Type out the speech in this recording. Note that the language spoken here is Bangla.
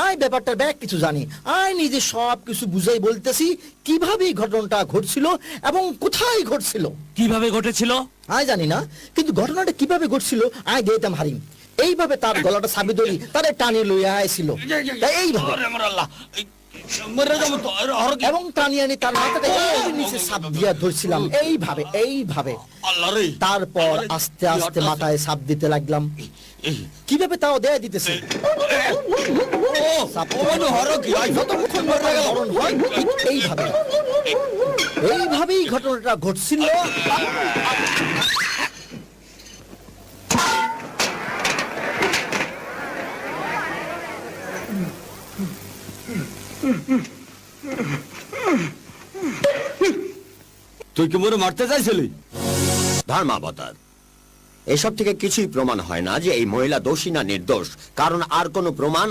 আয় ব্যাপারটা ব্যাগ কিছু জানি, আয় নিজে সব কিছু বুঝাই বলতেছি কিভাবে এই ঘটনাটা ঘটছিল এবং কোথায় ঘটছিল। কিভাবে ঘটেছিল? আয় জানি না, কিন্তু ঘটনাটা কিভাবে ঘটছিল আয় দিতাম হারিম। এইভাবে তার গলাটা চাবি ধরি তারে টানি লইয়া আইছিল, তাই এইভাবে এবং টানি আনি তার মাথাটা এই নিচে চাপ দিয়া ধরছিলাম এইভাবে এইভাবে। তারপর আস্তে আস্তে মাথায় চাপ দিতে লাগলাম, কিভাবে তাও দেয়া দিতেছে। যতক্ষণ মাথায় মরণ হয় ঠিক এইভাবে, এইভাবেই ঘটনাটা ঘটছিল। তুই কি মরে মারতে চাইছিলি? ধর্মাবতার, এসব থেকে কিছুই প্রমাণ হয় না যে এই মহিলা দোষী না নির্দোষ, কারণ আর কোনো প্রমাণ